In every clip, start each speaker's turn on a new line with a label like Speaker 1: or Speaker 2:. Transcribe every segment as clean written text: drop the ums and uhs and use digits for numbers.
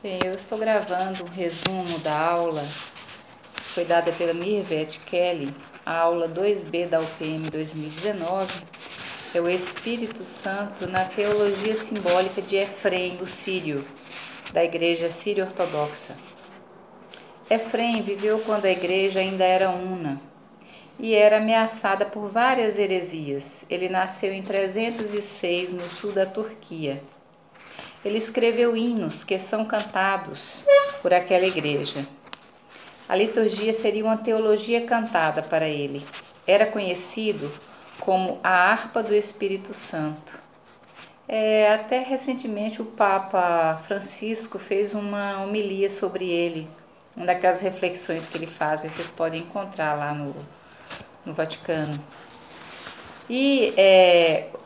Speaker 1: Bem, eu estou gravando um resumo da aula que foi dada pela Mirvete Kelly, a aula 2B da UPM 2019, é o Espírito Santo na Teologia Simbólica de Efrém, o Sírio, da Igreja Sírio-Ortodoxa. Efrém viveu quando a Igreja ainda era una e era ameaçada por várias heresias. Ele nasceu em 306, no sul da Turquia. Ele escreveu hinos que são cantados por aquela igreja. A liturgia seria uma teologia cantada para ele. Era conhecido como a harpa do Espírito Santo. Até recentemente o Papa Francisco fez uma homilia sobre ele, uma daquelas reflexões que ele faz, vocês podem encontrar lá no Vaticano. E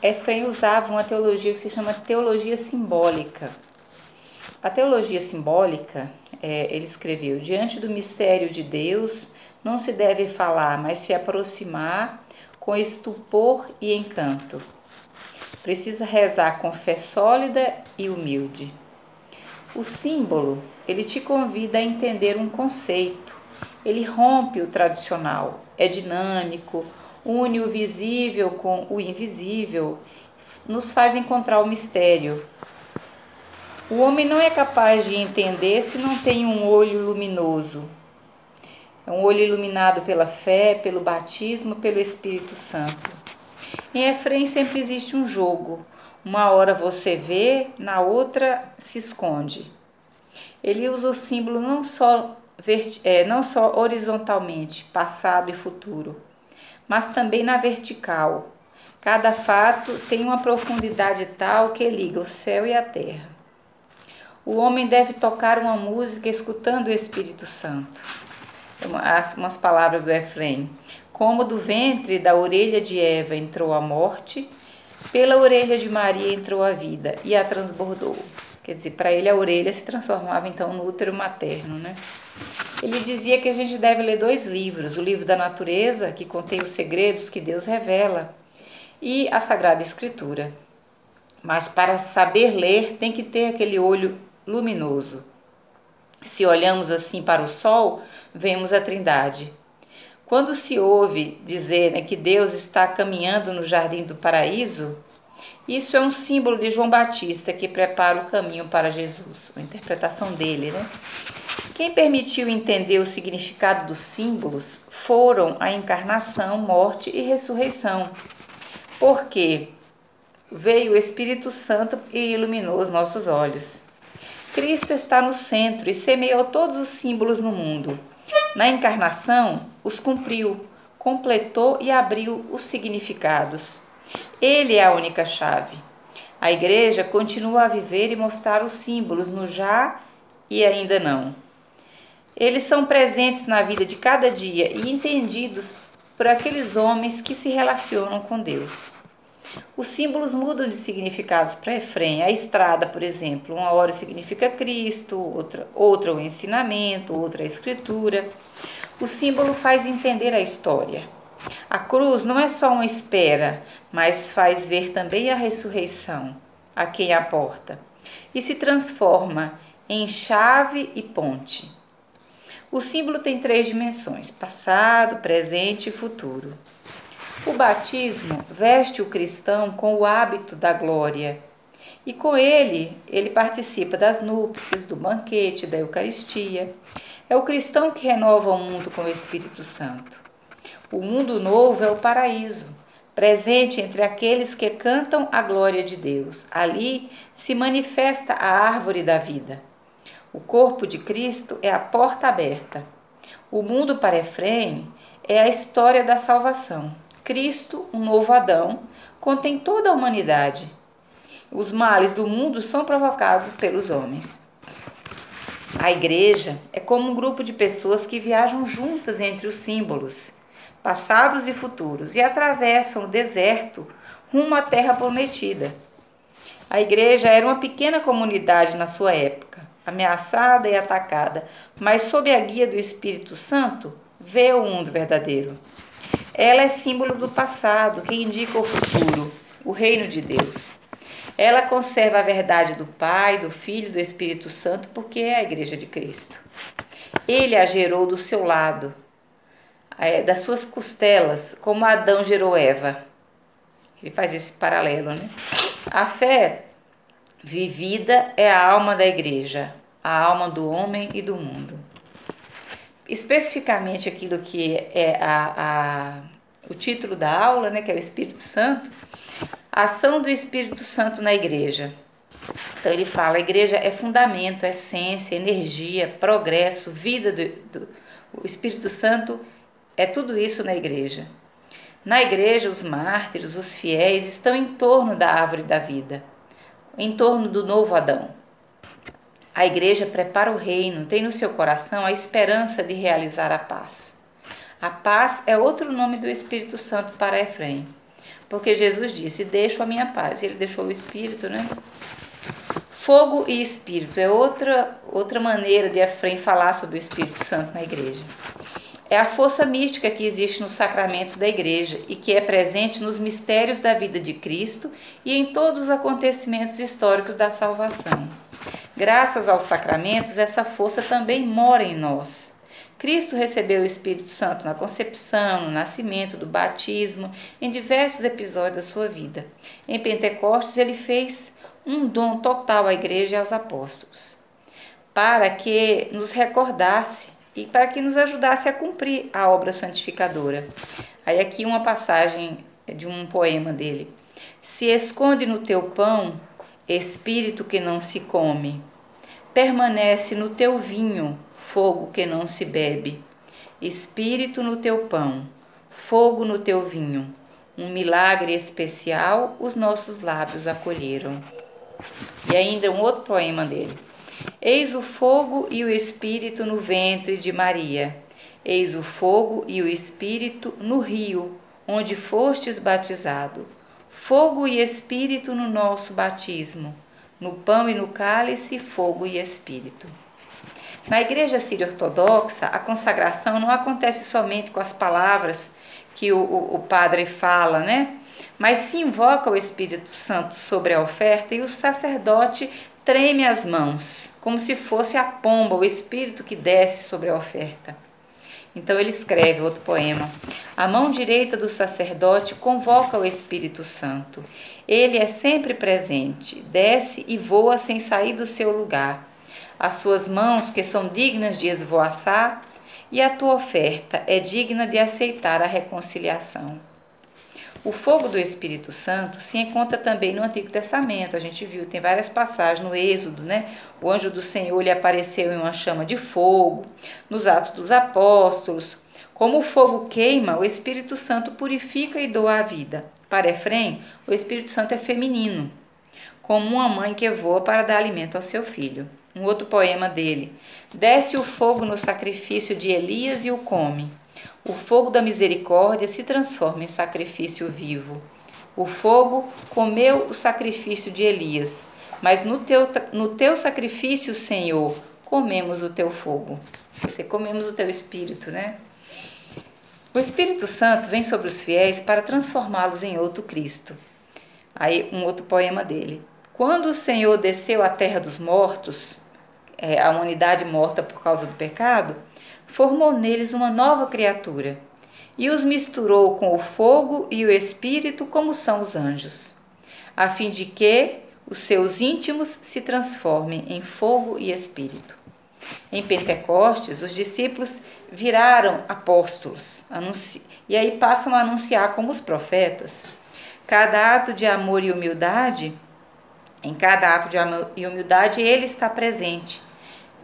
Speaker 1: Efrém usava uma teologia que se chama teologia simbólica. A teologia simbólica, ele escreveu: diante do mistério de Deus não se deve falar, mas se aproximar com estupor e encanto. Precisa rezar com fé sólida e humilde. O símbolo, ele te convida a entender um conceito. Ele rompe o tradicional, é dinâmico, une o visível com o invisível, nos faz encontrar o mistério. O homem não é capaz de entender se não tem um olho luminoso. É um olho iluminado pela fé, pelo batismo, pelo Espírito Santo. Em Efrém sempre existe um jogo. Uma hora você vê, na outra se esconde. Ele usa o símbolo não só horizontalmente, passado e futuro, mas também na vertical. Cada fato tem uma profundidade tal que liga o céu e a terra. O homem deve tocar uma música escutando o Espírito Santo. Umas palavras do Efrém. Como do ventre da orelha de Eva entrou a morte, pela orelha de Maria entrou a vida e a transbordou. Quer dizer, para ele a orelha se transformava então no útero materno, né? Ele dizia que a gente deve ler 2 livros, o livro da natureza, que contém os segredos que Deus revela, e a Sagrada Escritura. Mas para saber ler tem que ter aquele olho luminoso. Se olhamos assim para o sol, vemos a Trindade. Quando se ouve dizer que Deus está caminhando no jardim do paraíso, isso é um símbolo de João Batista que prepara o caminho para Jesus, a interpretação dele, né? Quem permitiu entender o significado dos símbolos foram a encarnação, morte e ressurreição, porque veio o Espírito Santo e iluminou os nossos olhos. Cristo está no centro e semeou todos os símbolos no mundo. Na encarnação, os cumpriu, completou e abriu os significados. Ele é a única chave. A Igreja continua a viver e mostrar os símbolos no já e ainda não. Eles são presentes na vida de cada dia e entendidos por aqueles homens que se relacionam com Deus. Os símbolos mudam de significados para Efrém. A estrada, por exemplo, uma hora significa Cristo, outra o ensinamento, outra a escritura. O símbolo faz entender a história. A cruz não é só uma espera, mas faz ver também a ressurreição, a quem a porta, e se transforma em chave e ponte. O símbolo tem 3 dimensões: passado, presente e futuro. O batismo veste o cristão com o hábito da glória e com ele participa das núpcias, do banquete, da Eucaristia. É o cristão que renova o mundo com o Espírito Santo. O mundo novo é o paraíso, presente entre aqueles que cantam a glória de Deus. Ali se manifesta a árvore da vida. O corpo de Cristo é a porta aberta. O mundo para Efrém é a história da salvação. Cristo, um novo Adão, contém toda a humanidade. Os males do mundo são provocados pelos homens. A Igreja é como um grupo de pessoas que viajam juntas entre os símbolos, passados e futuros, e atravessam o deserto rumo à terra prometida. A Igreja era uma pequena comunidade na sua época, ameaçada e atacada, mas sob a guia do Espírito Santo, vê o mundo verdadeiro. Ela é símbolo do passado, que indica o futuro, o reino de Deus. Ela conserva a verdade do Pai, do Filho e do Espírito Santo, porque é a Igreja de Cristo. Ele a gerou do seu lado, das suas costelas, como Adão gerou Eva. Ele faz esse paralelo, né? A fé vivida é a alma da Igreja, a alma do homem e do mundo. Especificamente aquilo que é o título da aula, né, que é o Espírito Santo, a ação do Espírito Santo na Igreja. Então ele fala, a Igreja é fundamento, essência, energia, progresso, vida o Espírito Santo é tudo isso na Igreja. Na Igreja, os mártires, os fiéis estão em torno da árvore da vida, em torno do novo Adão. A Igreja prepara o reino, tem no seu coração a esperança de realizar a paz. A paz é outro nome do Espírito Santo para Efrém, porque Jesus disse, deixo a minha paz, ele deixou o Espírito, né? Fogo e Espírito é outra maneira de Efrém falar sobre o Espírito Santo na Igreja. É a força mística que existe nos sacramentos da Igreja e que é presente nos mistérios da vida de Cristo e em todos os acontecimentos históricos da salvação. Graças aos sacramentos, essa força também mora em nós. Cristo recebeu o Espírito Santo na concepção, no nascimento, do batismo, em diversos episódios da sua vida. Em Pentecostes, ele fez um dom total à Igreja e aos apóstolos, para que nos recordasse e para que nos ajudasse a cumprir a obra santificadora. Aí aqui uma passagem de um poema dele. Se esconde no teu pão, espírito que não se come, permanece no teu vinho, fogo que não se bebe, espírito no teu pão, fogo no teu vinho, um milagre especial os nossos lábios acolheram. E ainda um outro poema dele. Eis o fogo e o espírito no ventre de Maria, eis o fogo e o espírito no rio, onde fostes batizado, fogo e espírito no nosso batismo, no pão e no cálice, fogo e espírito. Na Igreja Sírio-Ortodoxa, a consagração não acontece somente com as palavras que o padre fala, né? Mas se invoca o Espírito Santo sobre a oferta e o sacerdote treme as mãos, como se fosse a pomba, o Espírito que desce sobre a oferta. Então ele escreve outro poema. A mão direita do sacerdote convoca o Espírito Santo. Ele é sempre presente, desce e voa sem sair do seu lugar. As suas mãos, que são dignas de esvoaçar, e a tua oferta é digna de aceitar a reconciliação. O fogo do Espírito Santo se encontra também no Antigo Testamento. A gente viu, tem várias passagens no Êxodo, né? O anjo do Senhor lhe apareceu em uma chama de fogo, nos Atos dos Apóstolos. Como o fogo queima, o Espírito Santo purifica e doa a vida. Para Efrém, o Espírito Santo é feminino, como uma mãe que voa para dar alimento ao seu filho. Um outro poema dele. Desce o fogo no sacrifício de Elias e o come. O fogo da misericórdia se transforma em sacrifício vivo. O fogo comeu o sacrifício de Elias, mas no teu sacrifício, Senhor, comemos o teu fogo. Comemos o teu Espírito, né? O Espírito Santo vem sobre os fiéis para transformá-los em outro Cristo. Aí um outro poema dele. Quando o Senhor desceu à terra dos mortos, a humanidade morta por causa do pecado, formou neles uma nova criatura e os misturou com o fogo e o Espírito como são os anjos, a fim de que os seus íntimos se transformem em fogo e Espírito. Em Pentecostes, os discípulos viraram apóstolos e aí passam a anunciar como os profetas. Cada ato de amor e humildade, em cada ato de amor e humildade, ele está presente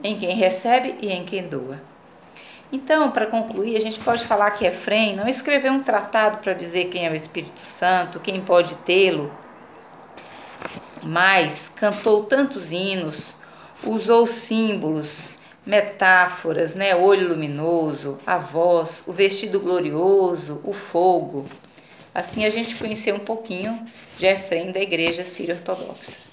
Speaker 1: em quem recebe e em quem doa. Então, para concluir, a gente pode falar que Efrém não escreveu um tratado para dizer quem é o Espírito Santo, quem pode tê-lo, mas cantou tantos hinos, usou símbolos, metáforas, né? Olho luminoso, a voz, o vestido glorioso, o fogo. Assim a gente conheceu um pouquinho de Efrém da Igreja Sírio-Ortodoxa.